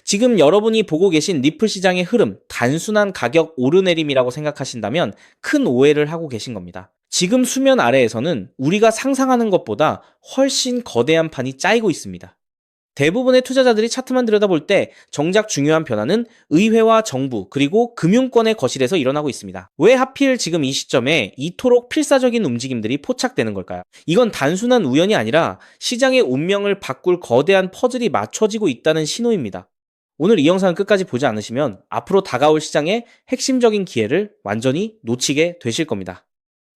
지금 여러분이 보고 계신 리플 시장의 흐름, 단순한 가격 오르내림이라고 생각하신다면 큰 오해를 하고 계신 겁니다. 지금 수면 아래에서는 우리가 상상하는 것보다 훨씬 거대한 판이 짜이고 있습니다. 대부분의 투자자들이 차트만 들여다볼 때 정작 중요한 변화는 의회와 정부 그리고 금융권의 거실에서 일어나고 있습니다. 왜 하필 지금 이 시점에 이토록 필사적인 움직임들이 포착되는 걸까요? 이건 단순한 우연이 아니라 시장의 운명을 바꿀 거대한 퍼즐이 맞춰지고 있다는 신호입니다. 오늘 이 영상을 끝까지 보지 않으시면 앞으로 다가올 시장의 핵심적인 기회를 완전히 놓치게 되실 겁니다.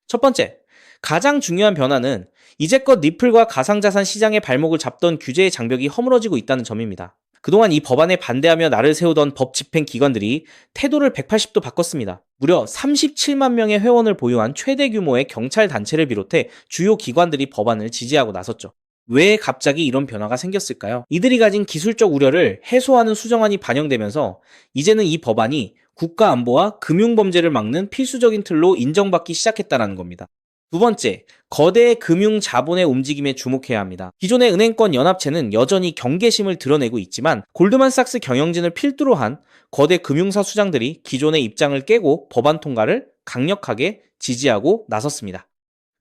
첫 번째, 가장 중요한 변화는 이제껏 리플과 가상자산 시장의 발목을 잡던 규제의 장벽이 허물어지고 있다는 점입니다. 그동안 이 법안에 반대하며 날을 세우던 법 집행 기관들이 태도를 180도 바꿨습니다. 무려 37만 명의 회원을 보유한 최대 규모의 경찰 단체를 비롯해 주요 기관들이 법안을 지지하고 나섰죠. 왜 갑자기 이런 변화가 생겼을까요? 이들이 가진 기술적 우려를 해소하는 수정안이 반영되면서 이제는 이 법안이 국가 안보와 금융범죄를 막는 필수적인 틀로 인정받기 시작했다는 겁니다. 두 번째, 거대 금융 자본의 움직임에 주목해야 합니다. 기존의 은행권 연합체는 여전히 경계심을 드러내고 있지만 골드만삭스 경영진을 필두로 한 거대 금융사 수장들이 기존의 입장을 깨고 법안 통과를 강력하게 지지하고 나섰습니다.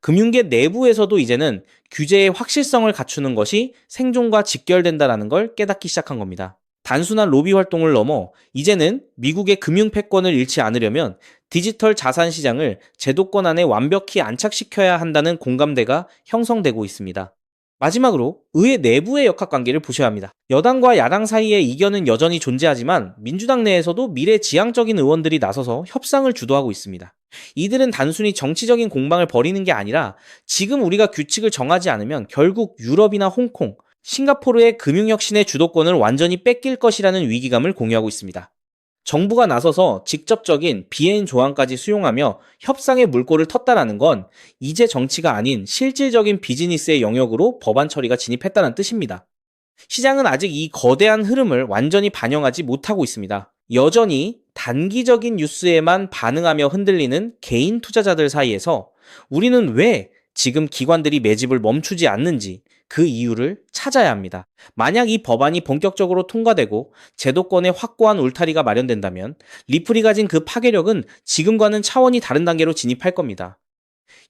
금융계 내부에서도 이제는 규제의 확실성을 갖추는 것이 생존과 직결된다는 걸 깨닫기 시작한 겁니다. 단순한 로비 활동을 넘어 이제는 미국의 금융 패권을 잃지 않으려면 디지털 자산 시장을 제도권 안에 완벽히 안착시켜야 한다는 공감대가 형성되고 있습니다. 마지막으로 의회 내부의 역학관계를 보셔야 합니다. 여당과 야당 사이의 이견은 여전히 존재하지만 민주당 내에서도 미래지향적인 의원들이 나서서 협상을 주도하고 있습니다. 이들은 단순히 정치적인 공방을 벌이는 게 아니라 지금 우리가 규칙을 정하지 않으면 결국 유럽이나 홍콩, 싱가포르의 금융혁신의 주도권을 완전히 뺏길 것이라는 위기감을 공유하고 있습니다. 정부가 나서서 직접적인 비해인 조항까지 수용하며 협상의 물꼬를 텄다는 건 이제 정치가 아닌 실질적인 비즈니스의 영역으로 법안 처리가 진입했다는 뜻입니다. 시장은 아직 이 거대한 흐름을 완전히 반영하지 못하고 있습니다. 여전히 단기적인 뉴스에만 반응하며 흔들리는 개인 투자자들 사이에서 우리는 왜 지금 기관들이 매집을 멈추지 않는지 그 이유를 찾아야 합니다. 만약 이 법안이 본격적으로 통과되고 제도권에 확고한 울타리가 마련된다면 리플이 가진 그 파괴력은 지금과는 차원이 다른 단계로 진입할 겁니다.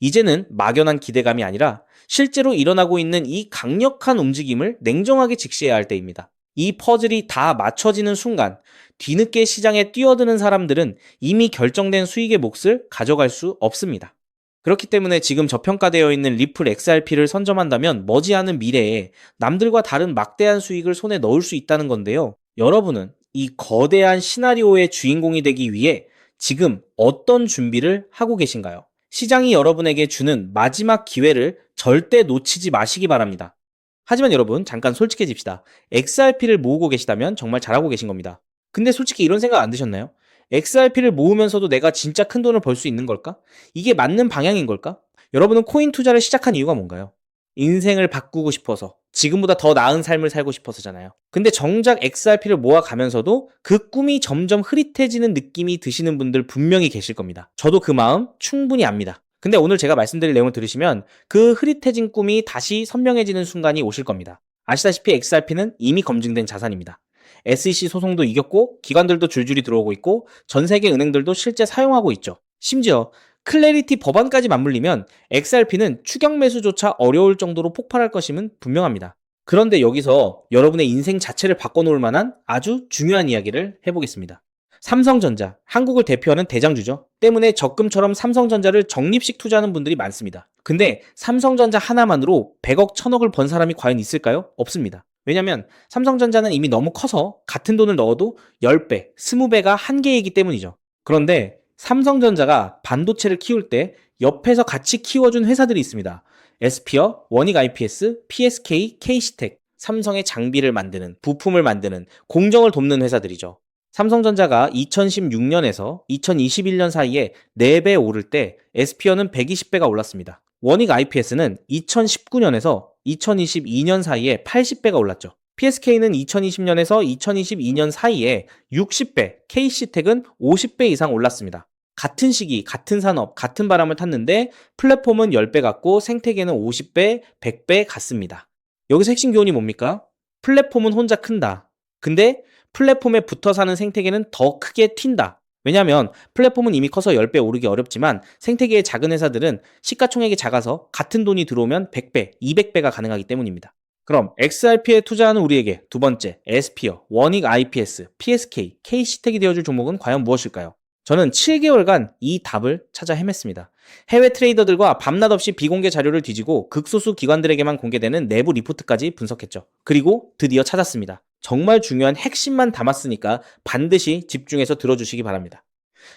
이제는 막연한 기대감이 아니라 실제로 일어나고 있는 이 강력한 움직임을 냉정하게 직시해야 할 때입니다. 이 퍼즐이 다 맞춰지는 순간 뒤늦게 시장에 뛰어드는 사람들은 이미 결정된 수익의 몫을 가져갈 수 없습니다. 그렇기 때문에 지금 저평가되어 있는 리플 XRP를 선점한다면 머지않은 미래에 남들과 다른 막대한 수익을 손에 넣을 수 있다는 건데요. 여러분은 이 거대한 시나리오의 주인공이 되기 위해 지금 어떤 준비를 하고 계신가요? 시장이 여러분에게 주는 마지막 기회를 절대 놓치지 마시기 바랍니다. 하지만 여러분, 잠깐 솔직해집시다. XRP를 모으고 계시다면 정말 잘하고 계신 겁니다. 근데 솔직히 이런 생각 안 드셨나요? XRP를 모으면서도 내가 진짜 큰 돈을 벌 수 있는 걸까? 이게 맞는 방향인 걸까? 여러분은 코인 투자를 시작한 이유가 뭔가요? 인생을 바꾸고 싶어서, 지금보다 더 나은 삶을 살고 싶어서잖아요. 근데 정작 XRP를 모아가면서도 그 꿈이 점점 흐릿해지는 느낌이 드시는 분들 분명히 계실 겁니다. 저도 그 마음 충분히 압니다. 근데 오늘 제가 말씀드릴 내용을 들으시면 그 흐릿해진 꿈이 다시 선명해지는 순간이 오실 겁니다. 아시다시피 XRP는 이미 검증된 자산입니다. SEC 소송도 이겼고 기관들도 줄줄이 들어오고 있고 전 세계 은행들도 실제 사용하고 있죠. 심지어 클래리티 법안까지 맞물리면 XRP는 추격 매수조차 어려울 정도로 폭발할 것임은 분명합니다. 그런데 여기서 여러분의 인생 자체를 바꿔놓을 만한 아주 중요한 이야기를 해보겠습니다. 삼성전자, 한국을 대표하는 대장주죠. 때문에 적금처럼 삼성전자를 적립식 투자하는 분들이 많습니다. 근데 삼성전자 하나만으로 100억, 1000억을 번 사람이 과연 있을까요? 없습니다. 왜냐면 삼성전자는 이미 너무 커서 같은 돈을 넣어도 10배, 20배가 한계이기 때문이죠. 그런데 삼성전자가 반도체를 키울 때 옆에서 같이 키워준 회사들이 있습니다. 에스피어, 원익 IPS, PSK, K시텍, 삼성의 장비를 만드는, 부품을 만드는, 공정을 돕는 회사들이죠. 삼성전자가 2016년에서 2021년 사이에 4배 오를 때 에스피어는 120배가 올랐습니다. 원익 IPS는 2019년에서 2022년 사이에 80배가 올랐죠. PSK는 2020년에서 2022년 사이에 60배, K시텍은 50배 이상 올랐습니다. 같은 시기, 같은 산업, 같은 바람을 탔는데 플랫폼은 10배 같고 생태계는 50배, 100배 같습니다. 여기서 핵심 교훈이 뭡니까? 플랫폼은 혼자 큰다. 근데 플랫폼에 붙어 사는 생태계는 더 크게 튄다. 왜냐하면 플랫폼은 이미 커서 10배 오르기 어렵지만 생태계의 작은 회사들은 시가총액이 작아서 같은 돈이 들어오면 100배, 200배가 가능하기 때문입니다. 그럼 XRP에 투자하는 우리에게 두 번째, 에스피어, 원익 IPS, PSK, K시텍이 되어줄 종목은 과연 무엇일까요? 저는 7개월간 이 답을 찾아 헤맸습니다. 해외 트레이더들과 밤낮 없이 비공개 자료를 뒤지고 극소수 기관들에게만 공개되는 내부 리포트까지 분석했죠. 그리고 드디어 찾았습니다. 정말 중요한 핵심만 담았으니까 반드시 집중해서 들어주시기 바랍니다.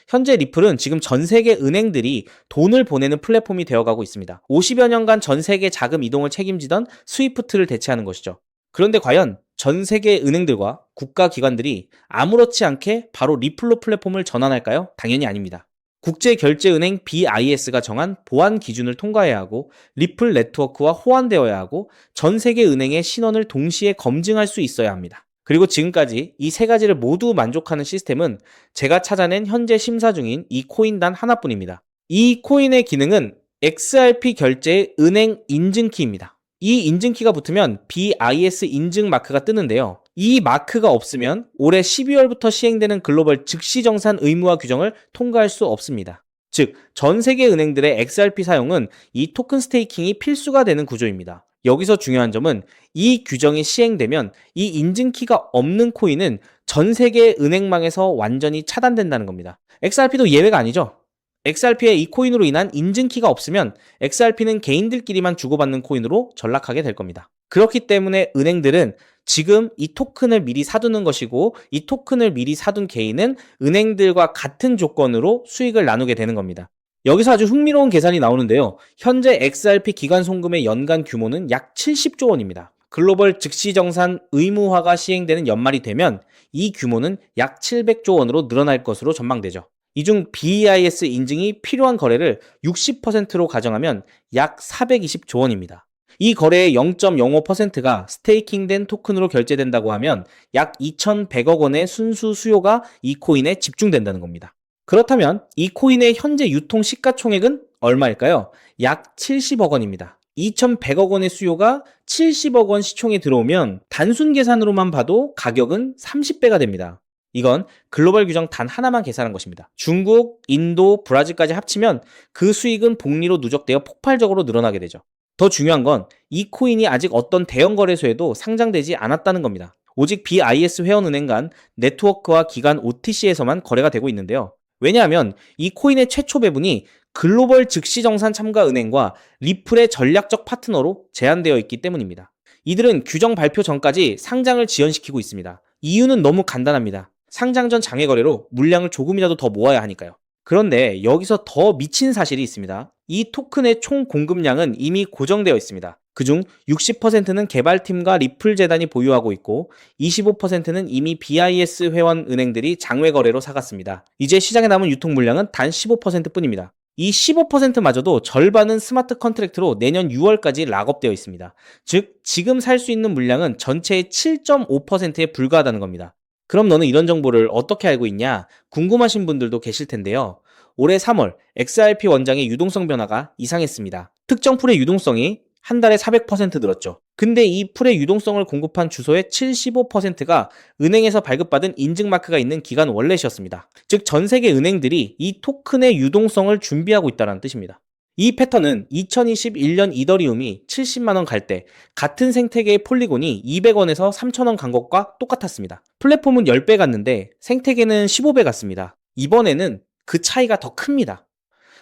현재 리플은 지금 전 세계 은행들이 돈을 보내는 플랫폼이 되어가고 있습니다. 50여 년간 전 세계 자금 이동을 책임지던 스위프트를 대체하는 것이죠. 그런데 과연 전 세계 은행들과 국가기관들이 아무렇지 않게 바로 리플로 플랫폼을 전환할까요? 당연히 아닙니다. 국제결제은행 BIS가 정한 보안 기준을 통과해야 하고 리플 네트워크와 호환되어야 하고 전 세계 은행의 신원을 동시에 검증할 수 있어야 합니다. 그리고 지금까지 이 세 가지를 모두 만족하는 시스템은 제가 찾아낸 현재 심사 중인 이 코인 단 하나뿐입니다. 이 코인의 기능은 XRP 결제의 은행 인증키입니다. 이 인증키가 붙으면 BIS 인증 마크가 뜨는데요. 이 마크가 없으면 올해 12월부터 시행되는 글로벌 즉시정산 의무화 규정을 통과할 수 없습니다. 즉, 전 세계 은행들의 XRP 사용은 이 토큰 스테이킹이 필수가 되는 구조입니다. 여기서 중요한 점은 이 규정이 시행되면 이 인증키가 없는 코인은 전 세계 은행망에서 완전히 차단된다는 겁니다. XRP도 예외가 아니죠. XRP의 이 코인으로 인한 인증키가 없으면 XRP는 개인들끼리만 주고받는 코인으로 전락하게 될 겁니다. 그렇기 때문에 은행들은 지금 이 토큰을 미리 사두는 것이고 이 토큰을 미리 사둔 개인은 은행들과 같은 조건으로 수익을 나누게 되는 겁니다. 여기서 아주 흥미로운 계산이 나오는데요. 현재 XRP 기관 송금의 연간 규모는 약 70조 원입니다. 글로벌 즉시정산 의무화가 시행되는 연말이 되면 이 규모는 약 700조 원으로 늘어날 것으로 전망되죠. 이 중 BIS 인증이 필요한 거래를 60%로 가정하면 약 420조 원입니다. 이 거래의 0.05%가 스테이킹된 토큰으로 결제된다고 하면 약 2,100억 원의 순수 수요가 이 코인에 집중된다는 겁니다. 그렇다면 이 코인의 현재 유통 시가총액은 얼마일까요? 약 70억 원입니다. 2,100억 원의 수요가 70억 원 시총에 들어오면 단순 계산으로만 봐도 가격은 30배가 됩니다. 이건 글로벌 규정 단 하나만 계산한 것입니다. 중국, 인도, 브라질까지 합치면 그 수익은 복리로 누적되어 폭발적으로 늘어나게 되죠. 더 중요한 건 이 코인이 아직 어떤 대형 거래소에도 상장되지 않았다는 겁니다. 오직 BIS 회원은행 간 네트워크와 기관 OTC에서만 거래가 되고 있는데요. 왜냐하면 이 코인의 최초 배분이 글로벌 즉시정산 참가 은행과 리플의 전략적 파트너로 제한되어 있기 때문입니다. 이들은 규정 발표 전까지 상장을 지연시키고 있습니다. 이유는 너무 간단합니다. 상장 전 장외 거래로 물량을 조금이라도 더 모아야 하니까요. 그런데 여기서 더 미친 사실이 있습니다. 이 토큰의 총 공급량은 이미 고정되어 있습니다. 그중 60%는 개발팀과 리플 재단이 보유하고 있고 25%는 이미 BIS 회원 은행들이 장외 거래로 사갔습니다. 이제 시장에 남은 유통 물량은 단 15%뿐입니다. 이 15%마저도 절반은 스마트 컨트랙트로 내년 6월까지 락업되어 있습니다. 즉, 지금 살 수 있는 물량은 전체의 7.5%에 불과하다는 겁니다. 그럼 너는 이런 정보를 어떻게 알고 있냐? 궁금하신 분들도 계실 텐데요. 올해 3월 XRP 원장의 유동성 변화가 이상했습니다. 특정 풀의 유동성이 한 달에 400% 늘었죠. 근데 이 풀의 유동성을 공급한 주소의 75%가 은행에서 발급받은 인증마크가 있는 기관 월렛이었습니다. 즉, 전 세계 은행들이 이 토큰의 유동성을 준비하고 있다는 뜻입니다. 이 패턴은 2021년 이더리움이 70만원 갈 때 같은 생태계의 폴리곤이 200원에서 3,000원 간 것과 똑같았습니다. 플랫폼은 10배 갔는데 생태계는 15배 갔습니다. 이번에는 그 차이가 더 큽니다.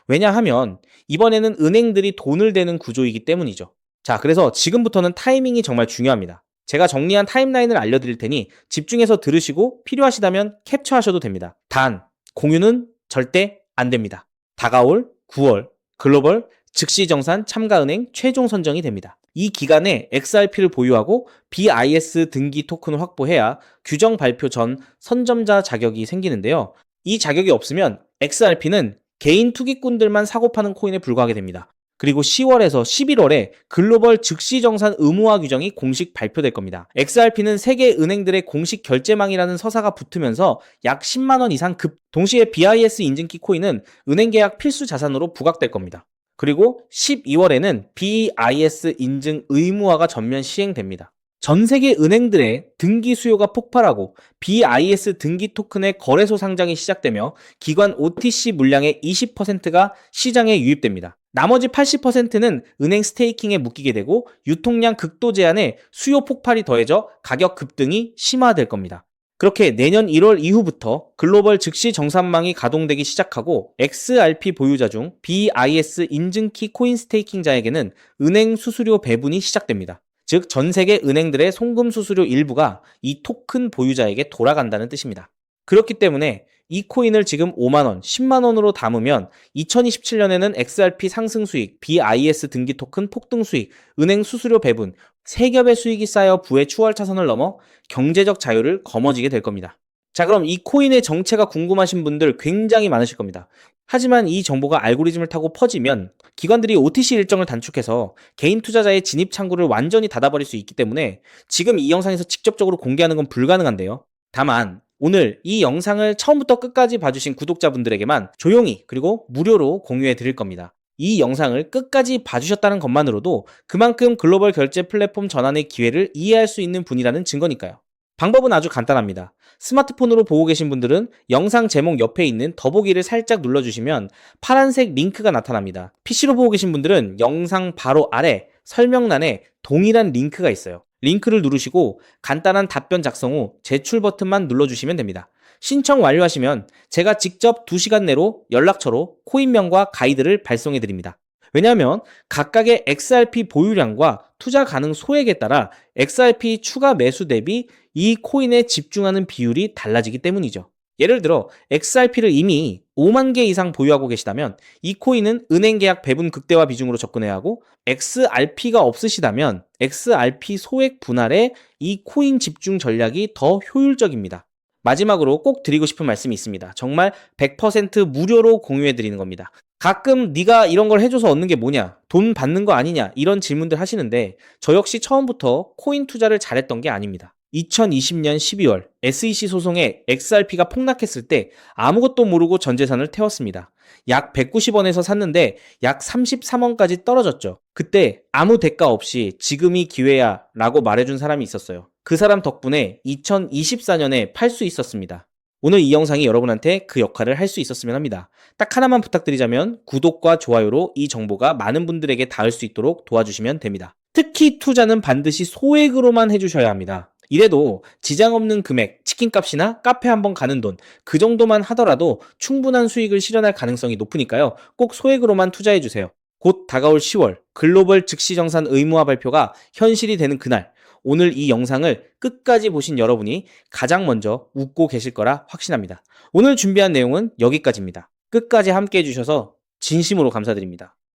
왜냐하면 이번에는 은행들이 돈을 대는 구조이기 때문이죠. 자, 그래서 지금부터는 타이밍이 정말 중요합니다. 제가 정리한 타임라인을 알려드릴 테니 집중해서 들으시고 필요하시다면 캡처하셔도 됩니다. 단, 공유는 절대 안 됩니다. 다가올 9월 글로벌 즉시정산 참가은행 최종 선정이 됩니다. 이 기간에 XRP를 보유하고 BIS 등기 토큰을 확보해야 규정 발표 전 선점자 자격이 생기는데요. 이 자격이 없으면 XRP는 개인 투기꾼들만 사고 파는 코인에 불과하게 됩니다. 그리고 10월에서 11월에 글로벌 즉시정산 의무화 규정이 공식 발표될 겁니다. XRP는 세계 은행들의 공식 결제망이라는 서사가 붙으면서 약 10만원 이상 급, 동시에 BIS 인증키 코인은 은행 계약 필수 자산으로 부각될 겁니다. 그리고 12월에는 BIS 인증 의무화가 전면 시행됩니다. 전 세계 은행들의 등기 수요가 폭발하고 BIS 등기 토큰의 거래소 상장이 시작되며 기관 OTC 물량의 20%가 시장에 유입됩니다. 나머지 80%는 은행 스테이킹에 묶이게 되고 유통량 극도 제한에 수요 폭발이 더해져 가격 급등이 심화될 겁니다. 그렇게 내년 1월 이후부터 글로벌 즉시 정산망이 가동되기 시작하고 XRP 보유자 중 BIS 인증키 코인 스테이킹자에게는 은행 수수료 배분이 시작됩니다. 즉, 전 세계 은행들의 송금 수수료 일부가 이 토큰 보유자에게 돌아간다는 뜻입니다. 그렇기 때문에 이 코인을 지금 5만원, 10만원으로 담으면 2027년에는 XRP 상승 수익, BIS 등기 토큰 폭등 수익, 은행 수수료 배분, 세 겹의 수익이 쌓여 부의 추월 차선을 넘어 경제적 자유를 거머쥐게 될 겁니다. 자, 그럼 이 코인의 정체가 궁금하신 분들 굉장히 많으실 겁니다. 하지만 이 정보가 알고리즘을 타고 퍼지면 기관들이 OTC 일정을 단축해서 개인 투자자의 진입 창구를 완전히 닫아버릴 수 있기 때문에 지금 이 영상에서 직접적으로 공개하는 건 불가능한데요. 다만 오늘 이 영상을 처음부터 끝까지 봐주신 구독자분들에게만 조용히 그리고 무료로 공유해 드릴 겁니다. 이 영상을 끝까지 봐주셨다는 것만으로도 그만큼 글로벌 결제 플랫폼 전환의 기회를 이해할 수 있는 분이라는 증거니까요. 방법은 아주 간단합니다. 스마트폰으로 보고 계신 분들은 영상 제목 옆에 있는 더보기를 살짝 눌러주시면 파란색 링크가 나타납니다. PC로 보고 계신 분들은 영상 바로 아래 설명란에 동일한 링크가 있어요. 링크를 누르시고 간단한 답변 작성 후 제출 버튼만 눌러주시면 됩니다. 신청 완료하시면 제가 직접 2시간 내로 연락처로 코인명과 가이드를 발송해 드립니다. 왜냐하면 각각의 XRP 보유량과 투자 가능 소액에 따라 XRP 추가 매수 대비 이 코인에 집중하는 비율이 달라지기 때문이죠. 예를 들어 XRP를 이미 5만 개 이상 보유하고 계시다면 이 코인은 은행 계약 배분 극대화 비중으로 접근해야 하고, XRP가 없으시다면 XRP 소액 분할에 이 코인 집중 전략이 더 효율적입니다. 마지막으로 꼭 드리고 싶은 말씀이 있습니다. 정말 100% 무료로 공유해 드리는 겁니다. 가끔 네가 이런 걸 해줘서 얻는 게 뭐냐, 돈 받는 거 아니냐, 이런 질문들 하시는데 저 역시 처음부터 코인 투자를 잘했던 게 아닙니다. 2020년 12월 SEC 소송에 XRP가 폭락했을 때 아무것도 모르고 전 재산을 태웠습니다. 약 190원에서 샀는데 약 33원까지 떨어졌죠. 그때 아무 대가 없이 지금이 기회야 라고 말해준 사람이 있었어요. 그 사람 덕분에 2024년에 팔 수 있었습니다. 오늘 이 영상이 여러분한테 그 역할을 할 수 있었으면 합니다. 딱 하나만 부탁드리자면 구독과 좋아요로 이 정보가 많은 분들에게 닿을 수 있도록 도와주시면 됩니다. 특히 투자는 반드시 소액으로만 해주셔야 합니다. 이래도 지장 없는 금액, 치킨값이나 카페 한번 가는 돈, 그 정도만 하더라도 충분한 수익을 실현할 가능성이 높으니까요. 꼭 소액으로만 투자해주세요. 곧 다가올 10월 글로벌 즉시정산 의무화 발표가 현실이 되는 그날, 오늘 이 영상을 끝까지 보신 여러분이 가장 먼저 웃고 계실 거라 확신합니다. 오늘 준비한 내용은 여기까지입니다. 끝까지 함께 해주셔서 진심으로 감사드립니다.